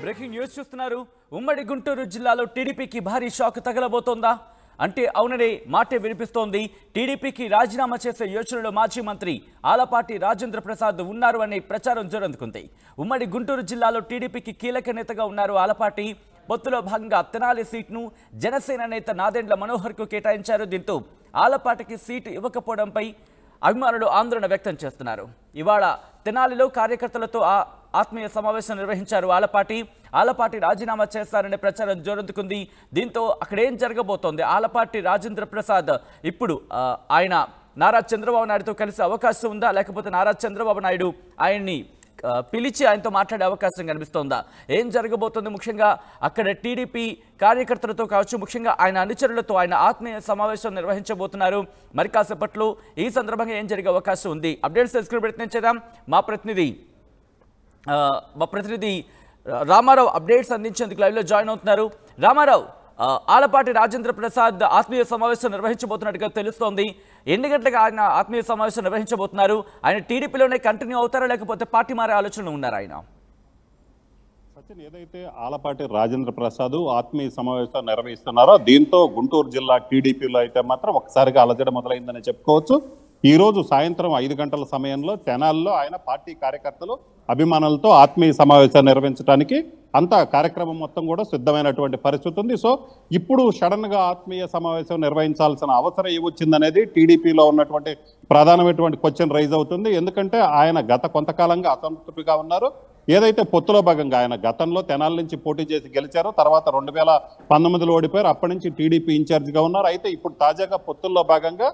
Breaking news చూస్తున్నారు. ఉమ్మడి గుంటూరు జిల్లాలో టీడీపీకి భారీ షాక్ తగలబోతోందా అంటే అవుననే మాటే వినిపిస్తోంది. టీడీపీకి రాజీనామా చేసే యోచనలో మాజీ మంత్రి ఆలపాటి రాజేంద్ర ప్రసాద్ ఉన్నారు అనే ప్రచారం జోరందుకుంది. ఉమ్మడి గుంటూరు జిల్లాలో టీడీపీకి కీలక నేతగా ఉన్నారు ఆలపాటి. పొత్తులో భాగంగా తెనాలి సీట్ను జనసేన నేత నాదెండ్ల మనోహర్కు కేటాయించారు. దీంతో ఆలపాటికి సీటు ఇవ్వకపోవడంపై అభిమానులు ఆందోళన వ్యక్తం చేస్తున్నారు. ఇవాళ తెనాలిలో కార్యకర్తలతో ఆత్మీయ సమావేశం నిర్వహించారు ఆలపాటి రాజీనామా చేస్తారనే ప్రచారం జోరందుకుంది. దీంతో అక్కడేం జరగబోతోంది? ఆలపాటి రాజేంద్ర ప్రసాద్ ఇప్పుడు ఆయన నారా చంద్రబాబు నాయుడుతో కలిసే అవకాశం ఉందా, లేకపోతే నారా చంద్రబాబు నాయుడు ఆయన్ని పిలిచి ఆయనతో మాట్లాడే అవకాశం కనిపిస్తోందా? ఏం జరగబోతుంది? ముఖ్యంగా అక్కడ టీడీపీ కార్యకర్తలతో కావచ్చు, ముఖ్యంగా ఆయన అనుచరులతో ఆయన ఆత్మీయ సమావేశం నిర్వహించబోతున్నారు. మరి కాసేపట్లో ఈ సందర్భంగా ఏం జరిగే అవకాశం ఉంది? అప్డేట్స్ తెలుసుకునే ప్రయత్నం చేద్దాం. మా ప్రతినిధి రామారావు అప్డేట్స్ అందించేందుకు లైవ్లో జాయిన్ అవుతున్నారు. రామారావు, ఆలపాటి రాజేంద్ర ప్రసాద్ ఆత్మీయ సమావేశం నిర్వహించబోతున్నట్టుగా తెలుస్తోంది. ఎన్ని గంటలకు ఆయన ఆత్మీయ సమావేశం నిర్వహించబోతున్నారు? ఆయన టీడీపీలోనే కంటిన్యూ అవుతారా, లేకపోతే పార్టీ మారే ఆలోచనలు ఉన్నారు ఆయన? సచిన్, ఏదైతే ఆలపాటి రాజేంద్ర ప్రసాద్ ఆత్మీయ సమావేశం నిర్వహిస్తున్నారో దీంతో గుంటూరు జిల్లా టీడీపీలో అయితే మాత్రం ఒకసారిగా అలజడి మొదలైందని చెప్పుకోవచ్చు. ఈ రోజు సాయంత్రం 5 గంటల సమయంలో తెనాలిలో ఆయన పార్టీ కార్యకర్తలు అభిమానులతో ఆత్మీయ సమావేశాన్ని నిర్వహించడానికి అంతా కార్యక్రమం మొత్తం కూడా సిద్ధమైనటువంటి పరిస్థితి ఉంది. సో ఇప్పుడు సడన్గా ఆత్మీయ సమావేశం నిర్వహించాల్సిన అవసరం ఏమొచ్చిందనేది టీడీపీలో ఉన్నటువంటి ప్రధానమైనటువంటి క్వశ్చన్ రైజ్ అవుతుంది. ఎందుకంటే ఆయన గత కొంతకాలంగా అసంతృప్తిగా ఉన్నారు. ఏదైతే పొత్తులో భాగంగా ఆయన గతంలో తెనాలి నుంచి పోటీ చేసి గెలిచారో, తర్వాత 2019లో ఓడిపోయారు. అప్పటి నుంచి టీడీపీ ఇన్ఛార్జిగా ఉన్నారు. అయితే ఇప్పుడు తాజాగా పొత్తుల్లో భాగంగా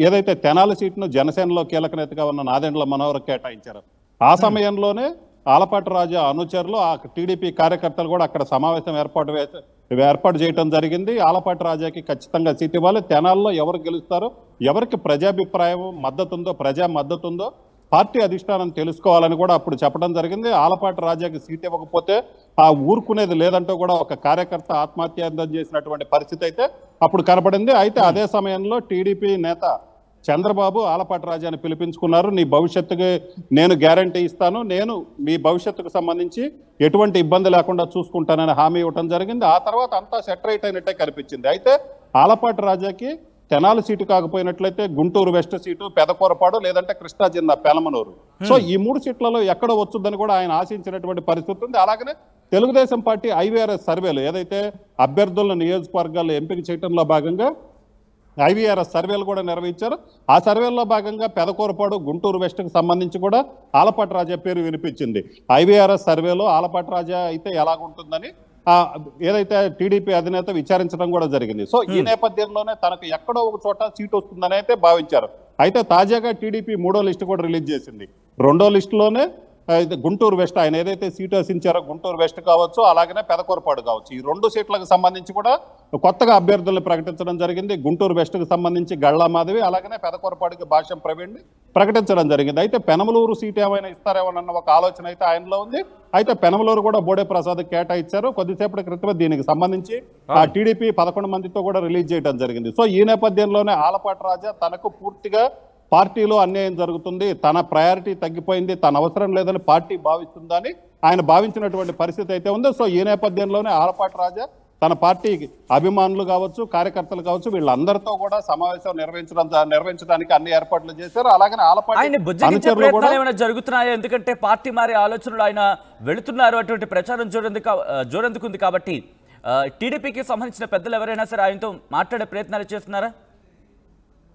ఏదైతే తెనాలి సీట్ను జనసేనలో కీలక నేతగా ఉన్న నాదెండ్ల మనోహర్ కేటాయించారు. ఆ సమయంలోనే ఆలపాటి రాజా అనుచరులు ఆ టీడీపీ కార్యకర్తలు కూడా అక్కడ సమావేశం ఏర్పాటు చేయడం జరిగింది. ఆలపాటి రాజాకి ఖచ్చితంగా సీట్ ఇవ్వాలి, తెనాల్లో ఎవరు గెలుస్తారో, ఎవరికి ప్రజాభిప్రాయం మద్దతు ఉందో, ప్రజా మద్దతు ఉందో పార్టీ అధిష్టానం తెలుసుకోవాలని కూడా అప్పుడు చెప్పడం జరిగింది. ఆలపాటి రాజాకి సీట్ ఇవ్వకపోతే ఆ ఊరుకునేది లేదంటూ కూడా ఒక కార్యకర్త ఆత్మహత్యాయత్నం చేసినటువంటి పరిస్థితి అయితే అప్పుడు కనపడింది. అయితే అదే సమయంలో టీడీపీ నేత చంద్రబాబు ఆలపాటి రాజాని పిలిపించుకున్నారు. నీ భవిష్యత్తుకి నేను గ్యారంటీ ఇస్తాను, నేను మీ భవిష్యత్తుకు సంబంధించి ఎటువంటి ఇబ్బంది లేకుండా చూసుకుంటానని హామీ ఇవ్వడం జరిగింది. ఆ తర్వాత అంతా సెటరైట్ అయినట్టే కనిపించింది. అయితే ఆలపాటి రాజాకి తెనాలి సీటు కాకపోయినట్లయితే గుంటూరు వెస్ట్ సీటు, పెదకూరపాడు, లేదంటే కృష్ణా జిల్లా పెలమనూరు. సో ఈ 3 సీట్లలో ఎక్కడ వచ్చుద్దని కూడా ఆయన ఆశించినటువంటి పరిస్థితి ఉంది. అలాగనే తెలుగుదేశం పార్టీ ఐవీఆర్ఎస్ సర్వేలు ఏదైతే అభ్యర్థులను నియోజకవర్గాల్లో ఎంపిక చేయడంలో భాగంగా ఐవీఆర్ఎస్ సర్వేలు కూడా నిర్వహించారు. ఆ సర్వేల్లో భాగంగా పెదకూరపాడు, గుంటూరు వెస్ట్కి సంబంధించి కూడా ఆలపాటి రాజా పేరు వినిపించింది. ఐవీఆర్ఎస్ సర్వేలో ఆలపాటి రాజా అయితే ఎలాగుంటుందని ఏదైతే టీడీపీ అధినేత విచారించడం కూడా జరిగింది. సో ఈ నేపథ్యంలోనే తనకు ఎక్కడో ఒక చోట సీట్ వస్తుందని అయితే భావించారు. అయితే తాజాగా టీడీపీ 3వ లిస్టు కూడా రిలీజ్ చేసింది. 2వ లిస్టులోనే గుంటూరు వెస్ట్ ఆయన ఏదైతే సీటు ఆశించారో గుంటూరు వెస్ట్ కావచ్చు, అలాగనే పెదకూరపాడు కావచ్చు, ఈ 2 సీట్లకు సంబంధించి కూడా కొత్తగా అభ్యర్థులను ప్రకటించడం జరిగింది. గుంటూరు వెస్ట్కి సంబంధించి గళ్ళా మాధవి, అలాగనే పెదకూరపాడుకి భాష్యం ప్రవీణ్ని ప్రకటించడం జరిగింది. అయితే పెనమలూరు సీట్ ఏమైనా ఇస్తారేమోనన్న ఒక ఆలోచన అయితే ఆయనలో ఉంది. అయితే పెనమలూరు కూడా బోడే ప్రసాద్ కేటాయించారు. కొద్దిసేపటి క్రితమే దీనికి సంబంధించి ఆ టీడీపీ 11 మందితో కూడా రిలీజ్ చేయడం జరిగింది. సో ఈ నేపథ్యంలోనే ఆలపాటి రాజా తనకు పూర్తిగా పార్టీలో అన్యాయం జరుగుతుంది, తన ప్రయారిటీ తగ్గిపోయింది, తన అవసరం లేదని పార్టీ భావిస్తుందని ఆయన భావించినటువంటి పరిస్థితి అయితే ఉంది. సో ఈ నేపథ్యంలోనే ఆలపాటి రాజా తన పార్టీ అభిమానులు కావచ్చు, కార్యకర్తలు కావచ్చు, వీళ్ళందరితో కూడా సమావేశం నిర్వహించడానికి అన్ని ఏర్పాట్లు చేశారు. అలాగనే ఆలపాటి జరుగుతున్నాయా? ఎందుకంటే పార్టీ మారే ఆలోచనలు ఆయన వెళుతున్నారు, అటువంటి ప్రచారం జోరందుకుంది కాబట్టి టీడీపీకి సంబంధించిన పెద్దలు ఎవరైనా సరే ఆయనతో మాట్లాడే ప్రయత్నాలు చేస్తున్నారా?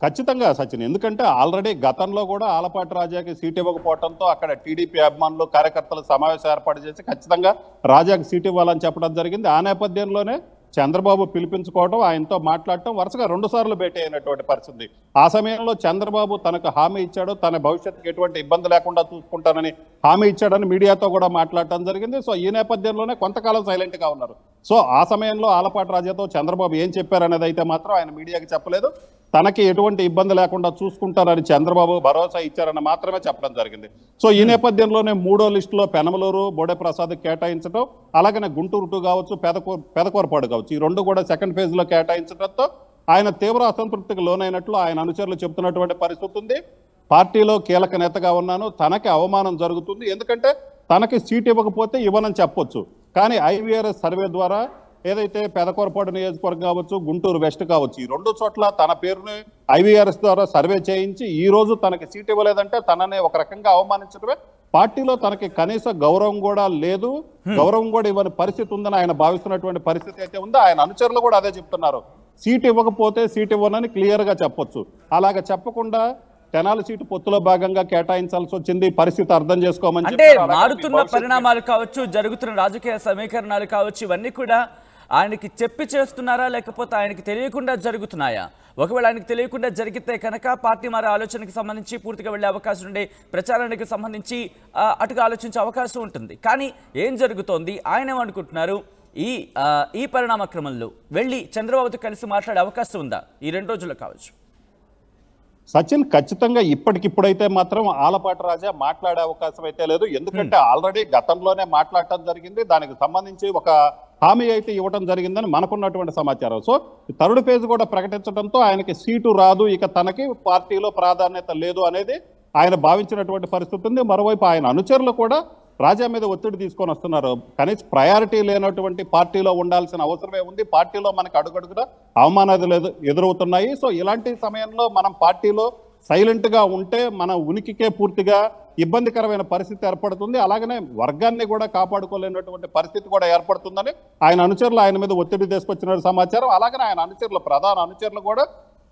ఖచ్చితంగా సచిన్, ఎందుకంటే ఆల్రెడీ గతంలో కూడా ఆలపాటి రాజాకి సీట్ ఇవ్వకపోవడంతో అక్కడ టీడీపీ అభిమానులు కార్యకర్తలు సమావేశం ఏర్పాటు చేసి ఖచ్చితంగా రాజాకి సీట్ ఇవ్వాలని చెప్పడం జరిగింది. ఆ నేపథ్యంలోనే చంద్రబాబు పిలిపించుకోవడం, ఆయనతో మాట్లాడటం, వరుసగా 2 సార్లు భేటీ అయినటువంటి పరిస్థితి. ఆ సమయంలో చంద్రబాబు తనకు హామీ ఇచ్చాడు, తన భవిష్యత్తుకి ఎటువంటి ఇబ్బంది లేకుండా చూసుకుంటానని హామీ ఇచ్చాడని మీడియాతో కూడా మాట్లాడటం జరిగింది. సో ఈ నేపథ్యంలోనే కొంతకాలం సైలెంట్గా ఉన్నారు. సో ఆ సమయంలో ఆలపాటి రాజాతో చంద్రబాబు ఏం చెప్పారనేది అయితే మాత్రం ఆయన మీడియాకి చెప్పలేదు. తనకి ఎటువంటి ఇబ్బంది లేకుండా చూసుకుంటారని చంద్రబాబు భరోసా ఇచ్చారని మాత్రమే చెప్పడం జరిగింది. సో ఈ నేపథ్యంలోనే 3వ లిస్టులో పెనమలూరు, బోడే ప్రసాద్ కేటాయించడం, అలాగనే గుంటూరు 2 కావచ్చు, పెదకూరపాడు కావచ్చు, ఈ 2 కూడా సెకండ్ ఫేజ్లో కేటాయించడంతో ఆయన తీవ్ర అసంతృప్తికి లోనైనట్లు ఆయన అనుచరులు చెబుతున్నటువంటి పరిస్థితి ఉంది. పార్టీలో కీలక నేతగా ఉన్నాను, తనకి అవమానం జరుగుతుంది, ఎందుకంటే తనకి సీట్ ఇవ్వకపోతే ఇవ్వనని చెప్పొచ్చు, కానీ ఐవీఆర్ఎస్ సర్వే ద్వారా ఏదైతే పెదకూరపాడు నియోజకవర్గం కావచ్చు, గుంటూరు వెస్ట్ కావచ్చు, ఈ 2 చోట్ల తన పేరుని ఐవీఆర్ఎస్ ద్వారా సర్వే చేయించి ఈ రోజు తనకి సీట్ ఇవ్వలేదంటే తనని ఒక రకంగా అవమానించడమే. పార్టీలో తనకి కనీస గౌరవం కూడా లేదు, గౌరవం కూడా ఇవ్వని పరిస్థితి ఉందని ఆయన భావిస్తున్నటువంటి పరిస్థితి అయితే ఉంది. ఆయన అనుచరులు కూడా అదే చెప్తున్నారు. సీట్ ఇవ్వకపోతే సీట్ ఇవ్వనని క్లియర్ గా చెప్పొచ్చు. అలాగ చెప్పకుండా తెనాలి సీటు పొత్తులో భాగంగా కేటాయించాల్సి వచ్చింది. పరిస్థితి అర్థం చేసుకోమని అంటే మారుతున్న పరిణామాలు కావచ్చు, జరుగుతున్న రాజకీయ సమీకరణాలు కావచ్చు, ఇవన్నీ కూడా ఆయనకి చెప్పి చేస్తున్నారా, లేకపోతే ఆయనకి తెలియకుండా జరుగుతున్నాయా? ఒకవేళ ఆయనకు తెలియకుండా జరిగితే కనుక పార్టీ మారే ఆలోచనకి సంబంధించి పూర్తిగా వెళ్ళే అవకాశం ఉండే, ప్రచారానికి సంబంధించి అటుగా ఆలోచించే అవకాశం ఉంటుంది. కానీ ఏం జరుగుతోంది, ఆయన ఏమనుకుంటున్నారు? ఈ పరిణామ క్రమంలో వెళ్ళి చంద్రబాబుతో కలిసి మాట్లాడే అవకాశం ఉందా ఈ 2 రోజుల్లో కావచ్చు? సచిన్, ఖచ్చితంగా ఇప్పటికిప్పుడైతే మాత్రం ఆలపాటి రాజా మాట్లాడే అవకాశం అయితే లేదు. ఎందుకంటే ఆల్రెడీ గతంలోనే మాట్లాడటం జరిగింది. దానికి సంబంధించి ఒక హామీ అయితే ఇవ్వడం జరిగిందని మనకున్నటువంటి సమాచారం. సో థర్డ్ ఫేజ్ కూడా ప్రకటించడంతో ఆయనకి సీటు రాదు, ఇక తనకి పార్టీలో ప్రాధాన్యత లేదు అనేది ఆయన భావించినటువంటి పరిస్థితి ఉంది. మరోవైపు ఆయన అనుచరులు కూడా రాజా మీద ఒత్తిడి తీసుకొని వస్తున్నారు. కనీస ప్రయారిటీ లేనటువంటి పార్టీలో ఉండాల్సిన అవసరమే ఉంది. పార్టీలో మనకు అడుగడుగున అవమానాలు ఎదురవుతున్నాయి. సో ఇలాంటి సమయంలో మనం పార్టీలో సైలెంట్ గా ఉంటే మన ఉనికికే పూర్తిగా ఇబ్బందికరమైన పరిస్థితి ఏర్పడుతుంది. అలాగనే వర్గాన్ని కూడా కాపాడుకోలేనటువంటి పరిస్థితి కూడా ఏర్పడుతుందని ఆయన అనుచరులు ఆయన మీద ఒత్తిడి తీసుకొచ్చిన సమాచారం. అలాగనే ఆయన అనుచరులు, ప్రధాన అనుచరులు కూడా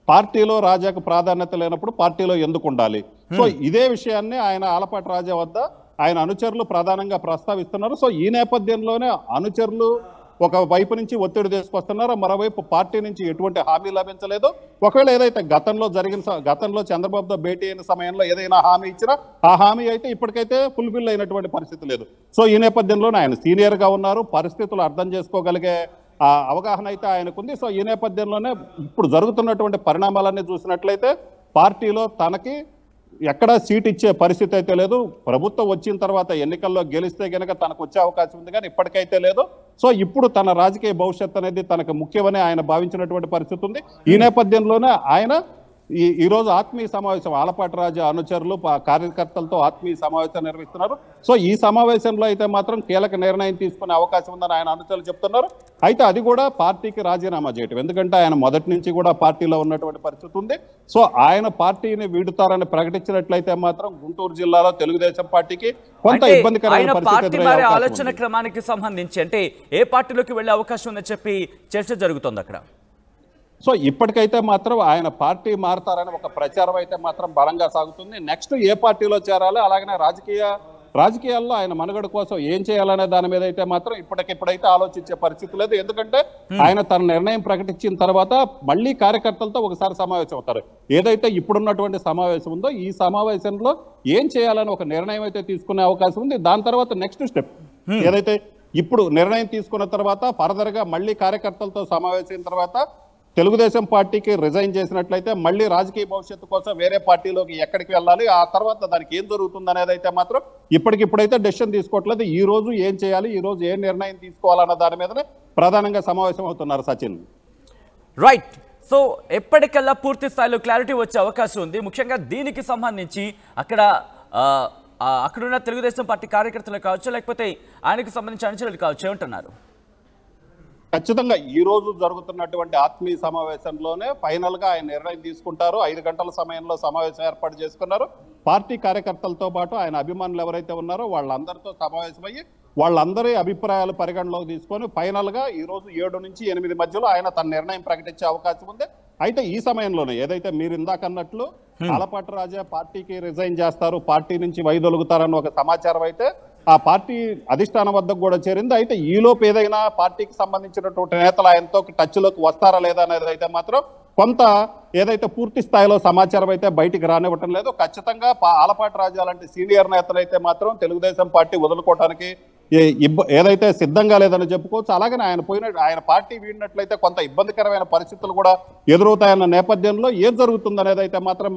పార్టీలో రాజాకు ప్రాధాన్యత లేనప్పుడు పార్టీలో ఎందుకు ఉండాలి? సో ఇదే విషయాన్ని ఆయన ఆలపాటి రాజా వద్ద ఆయన అనుచరులు ప్రధానంగా ప్రస్తావిస్తున్నారు. సో ఈ నేపథ్యంలోనే అనుచరులు ఒక వైపు నుంచి ఒత్తిడి తీసుకొస్తున్నారు, మరోవైపు పార్టీ నుంచి ఎటువంటి హామీ లభించలేదు. ఒకవేళ ఏదైతే గతంలో చంద్రబాబుతో భేటీ అయిన సమయంలో ఏదైనా హామీ ఇచ్చినా ఆ హామీ అయితే ఇప్పటికైతే ఫుల్ఫిల్ అయినటువంటి పరిస్థితి లేదు. సో ఈ నేపథ్యంలోనే ఆయన సీనియర్ గా ఉన్నారు, పరిస్థితులు అర్థం చేసుకోగలిగే అవగాహన అయితే ఆయనకుంది. సో ఈ నేపథ్యంలోనే ఇప్పుడు జరుగుతున్నటువంటి పరిణామాలన్నీ చూసినట్లయితే పార్టీలో తనకి ఎక్కడా సీట్ ఇచ్చే పరిస్థితి అయితే లేదు. ప్రభుత్వం వచ్చిన తర్వాత ఎన్నికల్లో గెలిస్తే కనుక తనకు వచ్చే అవకాశం ఉంది, కానీ ఇప్పటికైతే లేదు. సో ఇప్పుడు తన రాజకీయ భవిష్యత్తు అనేది తనకు ముఖ్యమని ఆయన భావించినటువంటి పరిస్థితి ఉంది. ఈ నేపథ్యంలోనే ఆయన ఈ రోజు ఆత్మీయ సమావేశం, ఆలపాటి రాజా అనుచరులు కార్యకర్తలతో ఆత్మీయ సమావేశం నిర్వహిస్తున్నారు. సో ఈ సమావేశంలో అయితే మాత్రం కీలక నిర్ణయం తీసుకునే అవకాశం ఉందని ఆయన అనుచరులు చెప్తున్నారు. అయితే అది కూడా పార్టీకి రాజీనామా చేయటం, ఎందుకంటే ఆయన మొదటి నుంచి కూడా పార్టీలో ఉన్నటువంటి పరిస్థితి ఉంది. సో ఆయన పార్టీని వీడుతారని ప్రకటించినట్లయితే మాత్రం గుంటూరు జిల్లాలో తెలుగుదేశం పార్టీకి కొంత ఇబ్బందికరమైన పరిస్థితి ఆలోచన క్రమానికి సంబంధించి అంటే ఏ పార్టీలోకి వెళ్లే అవకాశం ఉందని చెప్పి చర్చ జరుగుతోంది అక్కడ. సో ఇప్పటికైతే మాత్రం ఆయన పార్టీ మారతారని ఒక ప్రచారం అయితే మాత్రం బలంగా సాగుతుంది. నెక్స్ట్ ఏ పార్టీలో చేరాలి, అలాగనే రాజకీయాల్లో ఆయన మనుగడ కోసం ఏం చేయాలనే దాని మీద అయితే మాత్రం ఇప్పటికిప్పుడైతే ఆలోచించే పరిస్థితి లేదు. ఎందుకంటే ఆయన తన నిర్ణయం ప్రకటించిన తర్వాత మళ్ళీ కార్యకర్తలతో ఒకసారి సమావేశం అవుతారు. ఏదైతే ఇప్పుడున్నటువంటి సమావేశం ఉందో ఈ సమావేశంలో ఏం చేయాలని ఒక నిర్ణయం అయితే తీసుకునే అవకాశం ఉంది. దాని తర్వాత నెక్స్ట్ స్టెప్ ఏదైతే ఇప్పుడు నిర్ణయం తీసుకున్న తర్వాత ఫర్దర్ గా మళ్ళీ కార్యకర్తలతో సమావేశం తర్వాత తెలుగుదేశం పార్టీకి రిజైన్ చేసినట్లయితే మళ్ళీ రాజకీయ భవిష్యత్తు కోసం వేరే పార్టీలోకి ఎక్కడికి వెళ్ళాలి, ఆ తర్వాత దానికి ఏం జరుగుతుంది అనేది అయితే మాత్రం ఇప్పటికిప్పుడైతే డెసిషన్ తీసుకోవట్లేదు. ఈ రోజు ఏం చేయాలి, ఈ రోజు ఏం నిర్ణయం తీసుకోవాలన్న దాని మీదనే ప్రధానంగా సమావేశం అవుతున్నారు సచిన్. రైట్. సో ఎప్పటికల్లా పూర్తి స్థాయిలో క్లారిటీ వచ్చే అవకాశం ఉంది. ముఖ్యంగా దీనికి సంబంధించి అక్కడున్న తెలుగుదేశం పార్టీ కార్యకర్తలు కావచ్చు, లేకపోతే ఆయనకు సంబంధించిన అనుచరులు కావచ్చు, ఏమంటున్నారు? ఖచ్చితంగా ఈ రోజు జరుగుతున్నటువంటి ఆత్మీయ సమావేశంలోనే ఫైనల్ గా ఆయన నిర్ణయం తీసుకుంటారు. 5 గంటల సమయంలో సమావేశం ఏర్పాటు చేసుకున్నారు. పార్టీ కార్యకర్తలతో పాటు ఆయన అభిమానులు ఎవరైతే ఉన్నారో వాళ్ళందరితో సమావేశమయ్యి వాళ్ళందరి అభిప్రాయాలు పరిగణలోకి తీసుకొని ఫైనల్ గా ఈ రోజు 7 నుంచి 8 మధ్యలో ఆయన తన నిర్ణయం ప్రకటించే అవకాశం ఉంది. అయితే ఈ సమయంలోనే ఏదైతే మీరు ఇందాక అన్నట్లు ఆలపాటి రాజా పార్టీకి రిజైన్ చేస్తారు, పార్టీ నుంచి వైదొలుగుతారన్న ఒక సమాచారం అయితే ఆ పార్టీ అధిష్టానం వద్దకు కూడా చేరింది. అయితే ఈలోపు ఏదైనా పార్టీకి సంబంధించినటువంటి నేతలు ఆయనతో టచ్ లోకి వస్తారా లేదా అనేది అయితే మాత్రం కొంత ఏదైతే పూర్తి స్థాయిలో సమాచారం అయితే బయటికి రానివ్వటం లేదు. ఖచ్చితంగా ఆలపాటి రాజా లాంటి సీనియర్ నేతలైతే మాత్రం తెలుగుదేశం పార్టీ వదులుకోవడానికి ఏదైతే సిద్ధంగా లేదని చెప్పుకోవచ్చు. అలాగనే ఆయన పార్టీ వీడినట్లయితే కొంత ఇబ్బందికరమైన పరిస్థితులు కూడా ఎదురవుతాయన్న నేపథ్యంలో ఏం జరుగుతుంది అనేది అయితే మాత్రం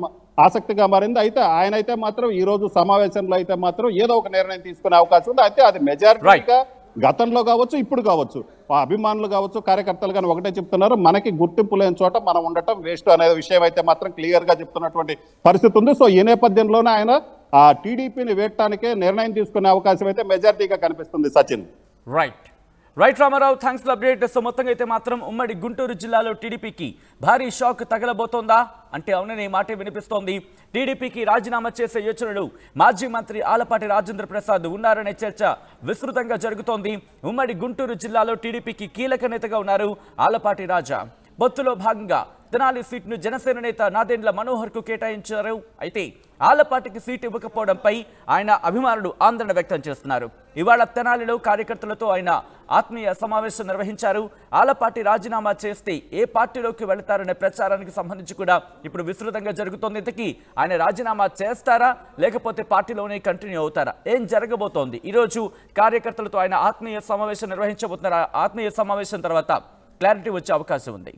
ఆసక్తిగా మారింది. అయితే ఆయన అయితే మాత్రం ఈ రోజు సమావేశంలో అయితే మాత్రం ఏదో ఒక నిర్ణయం తీసుకునే అవకాశం ఉంది. అయితే అది మెజారిటీగా గతంలో కావచ్చు, ఇప్పుడు కావచ్చు, అభిమానులు కావచ్చు, కార్యకర్తలు కానీ ఒకటే చెప్తున్నారు, మనకి గుర్తింపు లేని చోట మనం ఉండటం వేస్ట్ అనే విషయం అయితే మాత్రం క్లియర్ గా చెప్తున్నటువంటి పరిస్థితి ఉంది. సో ఈ నేపథ్యంలోనే ఆయన టీడీపీని వేయటానికే నిర్ణయం తీసుకునే అవకాశం అయితే మెజారిటీగా కనిపిస్తుంది Sachin. Right. Right Rama Rao, thanks for update. So మొత్తంగా అయితే మాత్రం ఉమ్మడి గుంటూరు జిల్లాలో టీడీపీకి భారీ షాక్ తగలబోతోందా అంటే అవుననే మాటే వినిపిస్తోంది. టీడీపీకి రాజీనామా చేసే యోచనలు మాజీ మంత్రి ఆలపాటి రాజేంద్ర ప్రసాద్ ఉన్నారనే చర్చ విస్తృతంగా జరుగుతోంది. ఉమ్మడి గుంటూరు జిల్లాలో టీడీపీకి కీలక నేతగా ఉన్నారు ఆలపాటి రాజా. పొత్తులో భాగంగా తెనాలి సీట్ను జనసేన నేత నాదెండ్ల మనోహర్కు కేటాయించారు. అయితే ఆలపాటికి సీటు ఇవ్వకపోవడంపై ఆయన అభిమానులు ఆందోళన వ్యక్తం చేస్తున్నారు. ఇవాళ తెనాలిలో కార్యకర్తలతో ఆయన ఆత్మీయ సమావేశం నిర్వహించారు. ఆలపాటి రాజీనామా చేస్తే ఏ పార్టీలోకి వెళతారనే ప్రచారానికి సంబంధించి కూడా ఇప్పుడు విస్తృతంగా జరుగుతోంది. ఇంతకీ ఆయన రాజీనామా చేస్తారా లేకపోతే పార్టీలోనే కంటిన్యూ అవుతారా, ఏం జరగబోతోంది? ఈరోజు కార్యకర్తలతో ఆయన ఆత్మీయ సమావేశం నిర్వహించబోతున్నారు. ఆత్మీయ సమావేశం తర్వాత క్లారిటీ వచ్చే అవకాశం ఉంది.